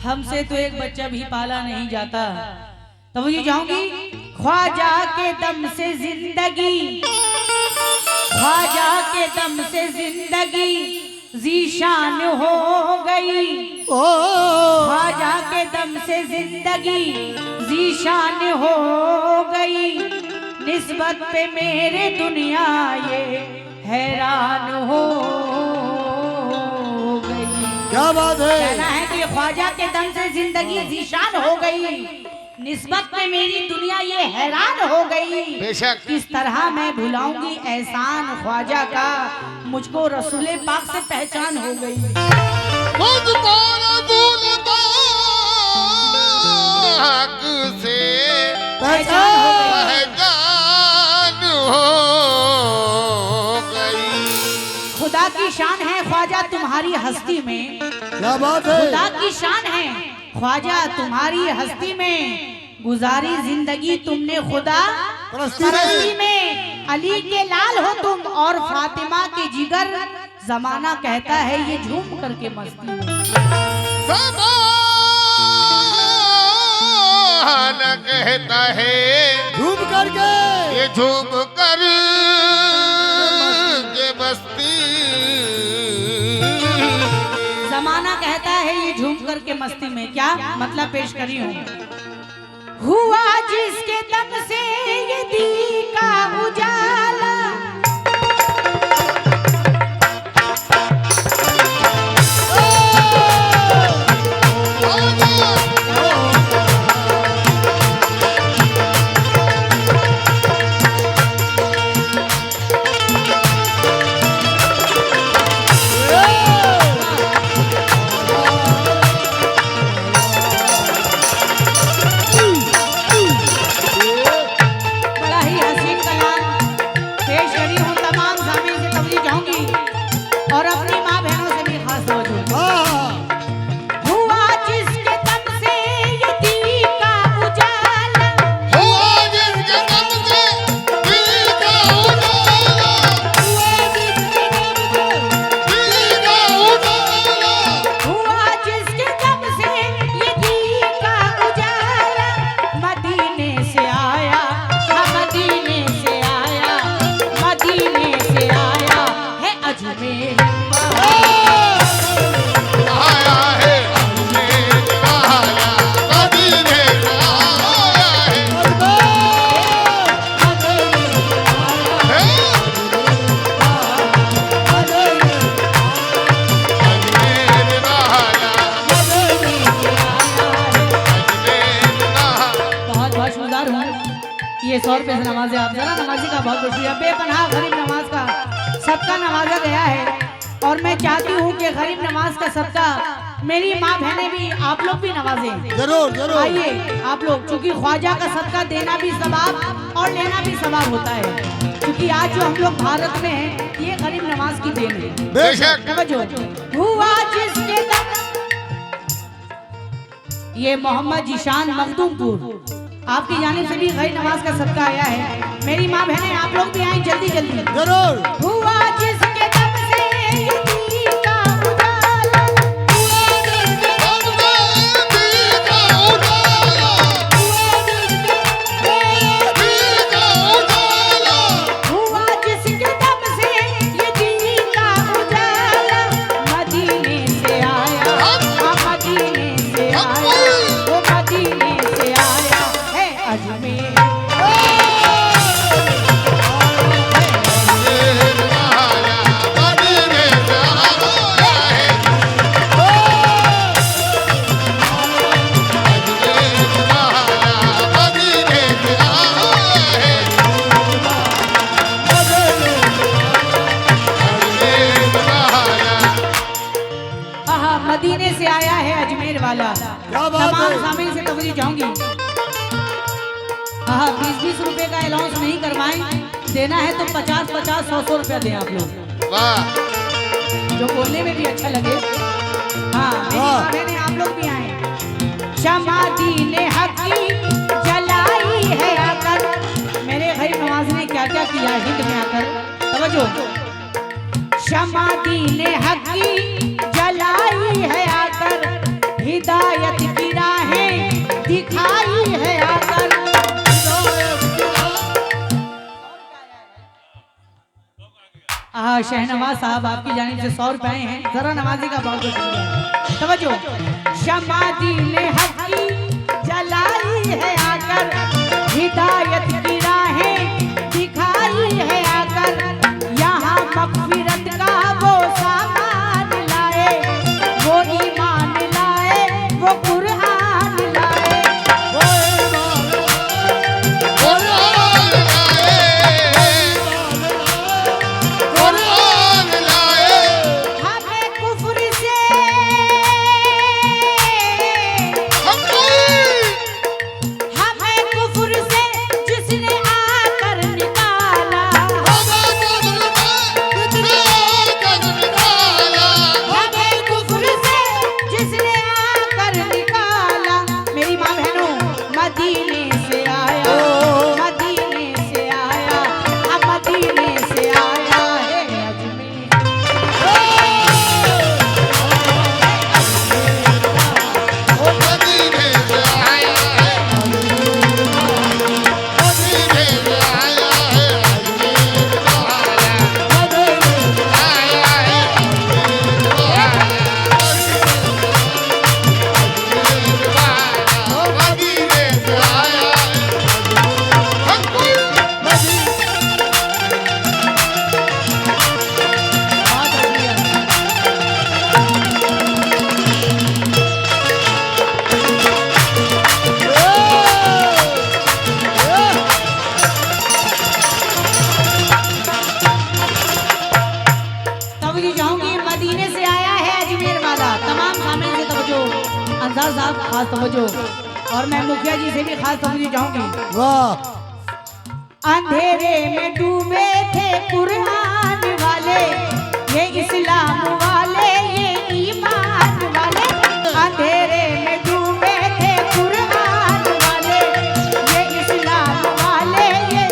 हमसे तो एक बच्चा भी पाला नहीं जाता। तो वो ये जाऊंगी, ख्वाजा के दम से जिंदगी, ख्वाजा के दम से जिंदगी जीशान हो गई, ख्वाजा के दम से जिंदगी जीशान हो गई, निस्बत पे मेरे दुनिया ये हैरान हो गई। क्या बात है? कहना है कि ख्वाजा के दम से जिंदगी जीशान हो गई, निस्बत में मेरी दुनिया ये हैरान हो गई। बेशक किस तरह मैं भुलाऊंगी एहसान ख्वाजा का, मुझको रसूले पाक से पहचान हो गई। मुझको रसूल पाक से पहचान हो गई। पहचान हो गई। खुदा की शान है ख्वाजा तुम्हारी हस्ती में, क्या बात है? खुदा की शान है ख्वाजा तुम्हारी हस्ती में, गुजारी जिंदगी तुमने खुदा परस्ती में। अली के लाल हो तुम और फातिमा के जिगर, जमाना कहता है ये झूम करके मस्ती में। ज़माना कहता है झूम करके, ये झूम कर के मस्ती। जमाना कहता है ये झूम करके मस्ती में। क्या मतलब पेश करी हूँ। हुआ जिसके दम से ये दी का उजाला, और अपनी माँ बहनों से भी खास तवज्जो। हुआ जिसके दम से ये दी का उजाला, हुआ जिसके दम से दिल का उजाला, हुआ जिसके दम से, दिल का उजाला। हुआ जिसके दम से ये दी का उजाला, मदीने से आया, हाँ मदीने से आया, मदीने से आया है अजमेर। आया है अजमेर आया, मदीने से आया है। अजमेर आया, अजमेर आया। बहुत बहुत शुक्रगुजार हूँ। ये 100 रुपये से नमाज है, आप जरा नमाजी का बहुत बहुत शुक्रिया। बेपनाह गरीब नमाज का सबका नवाजा गया है और मैं चाहती हूँ कि गरीब नमाज का सबका मेरी माँ बहनें भी, आप लोग भी नवाजें। जरूर जरूर। आइए आप लोग, क्योंकि ख्वाजा का सदका देना भी सवाब और लेना भी सवाब होता है। क्योंकि आज जो हम लोग भारत में हैं ये गरीब नमाज की देन है। बेशक समझो। हुआ जिसके दम, ये मोहम्मद जीशान मखदूमपुर आपकी जानिब से भी गरीब नमाज का सदका आया है। मेरी माँ बहनें आप लोग भी आए जल्दी जल्दी। जरूर। हुआ जिसके दम से ये दी का उजाला, हुआ जिसके दम से दिल का उजाला, दिल का उजाला। हुआ जिसके दम से ये दी का उजाला, मदीने से आया, हाँ मदीने से आया, वो मदीने से आया है अजमेर। मदीने से आया है अजमेर वाला। क्या बात तमाम है? शामिल से तवज्जो चाहूंगी। हाँ 20-20 रुपए का अलाउंस नहीं करवाएं, देना है तो 50-50, 100-100 रुपया दें आप लोग, वाह जो बोलने में भी अच्छा लगे। हाँ मेरे आप लोग भी आए। शमा दीने हकी जलाई है आकर, मेरे गरीब नवाज ने क्या क्या किया हिंद में आकर। तवज्जो। शमा दीने हकी जलाई है आकर, हिदायत हाँ शहनवाज साहब आपकी जानिब से 100 रुपए हैं, जरा नवाजी का बहुत बहुत शुक्रिया। तवज्जो। शमादी ने हक की जलाई है आकर, हिदायत की राहें दिखाई है आकर, यहाँ मग़फ़िरत का वो सामान लाए, वो ईमान लाए, वो कुरान लाए। अंसार साहब खास तवज्जो, और मैं मुखिया जी से भी खास तवज्जो चाहूंगी। वाह। अंधेरे में डूबे थे कुरान वाले, ये इस्लाम वाले, ये ईमान वाले। अंधेरे में डूबे थे कुरान वाले, ये इस्लाम वाले, ये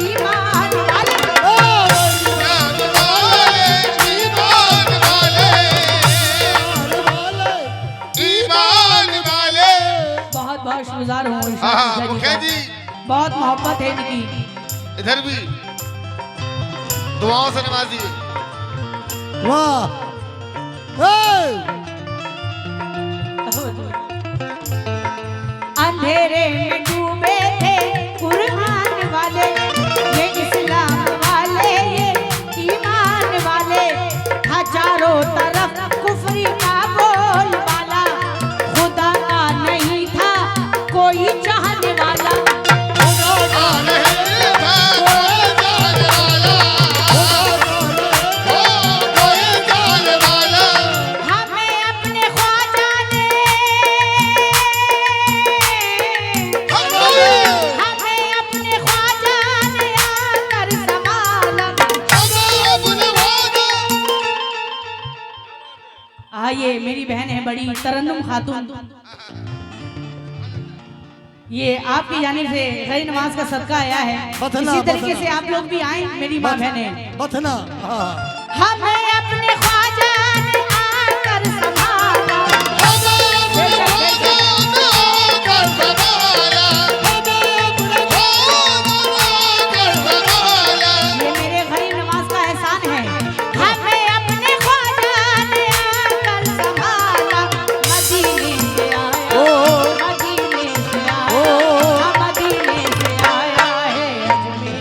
ईमान वाले। बहुत बहुत शुक्रगुजार हूँ मुखिया जी, बहुत मोहब्बत है इनकी। इधर भी दुआओं से नवाजिए। वाह। हे! अंधेरे में डूबे थे कुरान वाले, ये इस्लाम वाले, ये ईमान वाले। हजारों तरफ कुफ्री का बोलबाला, खुदा का नहीं था कोई चाहने वाला। ये मेरी बहन है बड़ी तरन्नुम खातून, ये आपकी जानिब से गैर नमाज का सदका आया है। बथना, इसी तरीके बथना। से आप लोग भी आए मेरी माँ बहनें। बथना। हाँ। हमें अपने ख्वाजा ने आकर संभाला, ये मेरे गरीब नवाज का एहसान है। हमें अपने ख्वाजा ने आकर संभाला, मदीने से आया, मदीने से आया, मदीने से आया है अजमेर।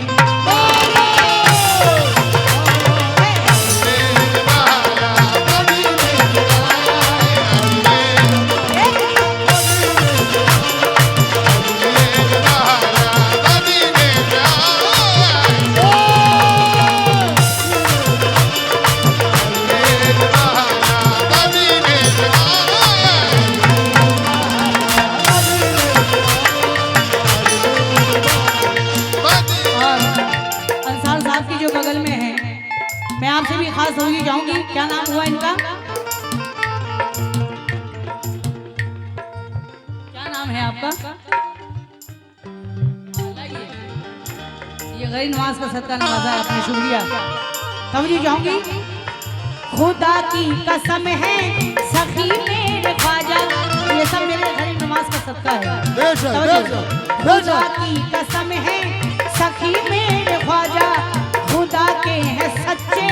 अंसार साहब की जो बगल में है, मैं आपसे भी खास होगी जाऊंगी। क्या नाम हुआ इनका? क्या नाम है आपका? ये गैर नवाज का सदका नवाजा है आपने, शुक्रिया। तवज्जो चाहूंगी। खुदा की कसम है सखी मेरे ख्वाजा, ये सब मेरे गरीब नवाज का सदका है। बेशक, तवज्जो। बेशक, खुदा बेशक। की कसम है सखी मेरे ख्वाजा, खुदा के हैं सच्चे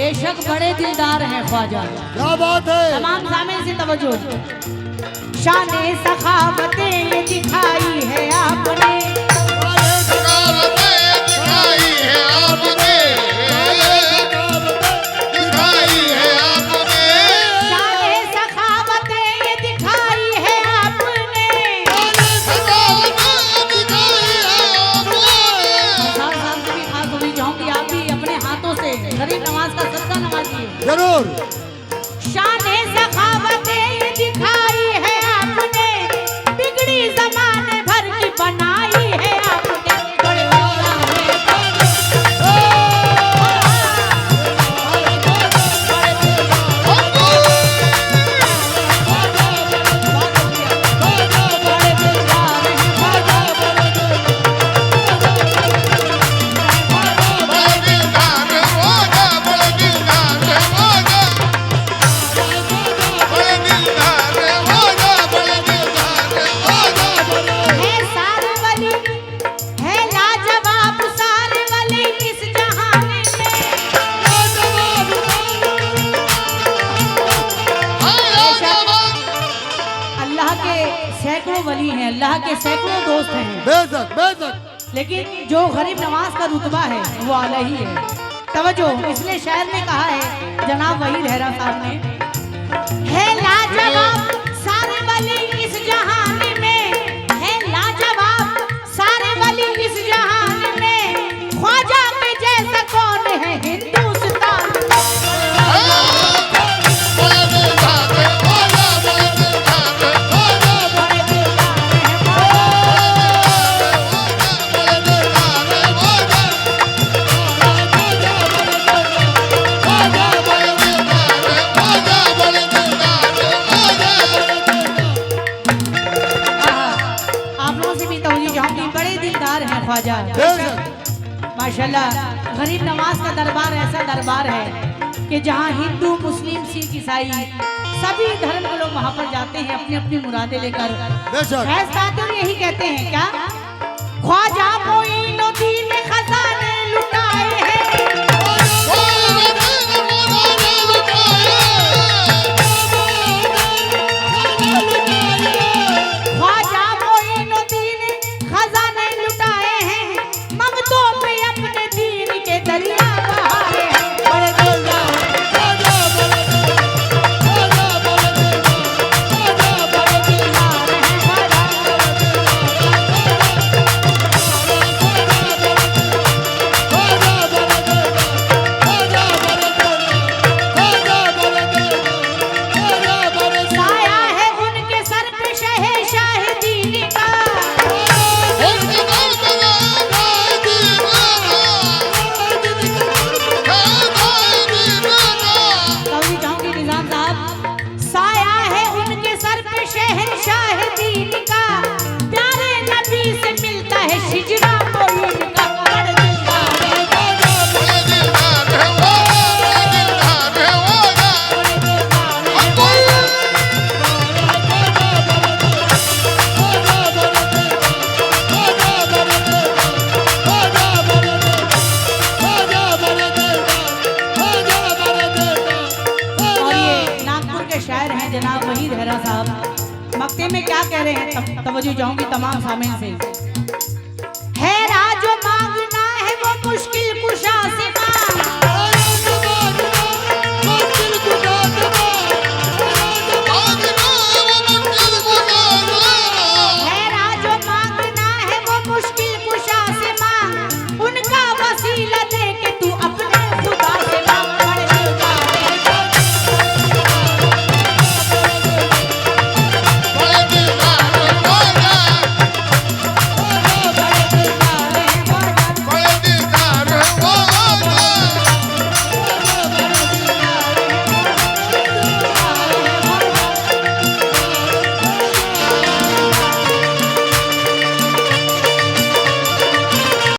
बेशक बड़े दिलदार हैं ख्वाजा। क्या बात है। तमाम सामिल से तवज्जो। शाने सखावतें ये दिखाई है आपने, सखावतें दिखाई है आपने, दिखाई है आपने। शाने सखावतें ये दिखाई है आपने। सखावतें दिखाई है आपने। साथ साथ से भी खास होनी चाहूंगी, आप भी अपने हाथों से गरीब नवाज का सदका नवाजिए। जरूर। शाने सखावतें ये दिखाई है आपने, बिगड़ी जमाने भर की बनाई है आपने। बड़े है सारे वली, है लाजवाब सारे वली इस जहान में। अल्लाह के सैकड़ों वली हैं, अल्लाह के सैकड़ों दोस्त हैं, बेशक बेशक। लेकिन जो गरीब नवाज का रुतबा है वो आला ही है। तवज्जो, इसलिए शायर ने कहा है, जनाब वहीद हैरा साहब ने, है लाजवाब सारे वली इस जहान में, है लाजवाब सारे वली इस जहान में, ख्वाजा के जैसा कौन है हिंदुस्तान में। आप लोगों से भी तवज्जो चाहूंगी, बड़े दिलदार हैं ख्वाजा। बेशक। माशाल्लाह, गरीब नवाज का दरबार ऐसा दरबार है कि जहाँ हिंदू मुस्लिम सिख ईसाई सभी धर्म के लोग वहाँ पर जाते हैं अपनी अपनी मुरादें लेकर। बेशक। फैज ताजुर यही कहते हैं क्या, ख्वाजा मोइनुद्दीन खजाने लुटाए हैं, ख्वाजा मोइनुद्दीन खजाने लुटाए हैं, ममतों पे अपने दीन के दरिया बहाए हैं। बड़े दिलदार हैं ख्वाजा। साया है उनके सर पे शहंशाह दीन का, कभी जाऊंगी निजाम साहब, साया है उनके सर पे शहंशाह दीन का, प्यारे नबी से मिलता है शिजरा मोइन का। बड़े दिलदार हैं और ये नागपुर के शायर हैं जनाब वहीद हैरा साहब। मक्ते में क्या कह रहे हैं, तवज्जो चाहूंगी तमाम सामिल से।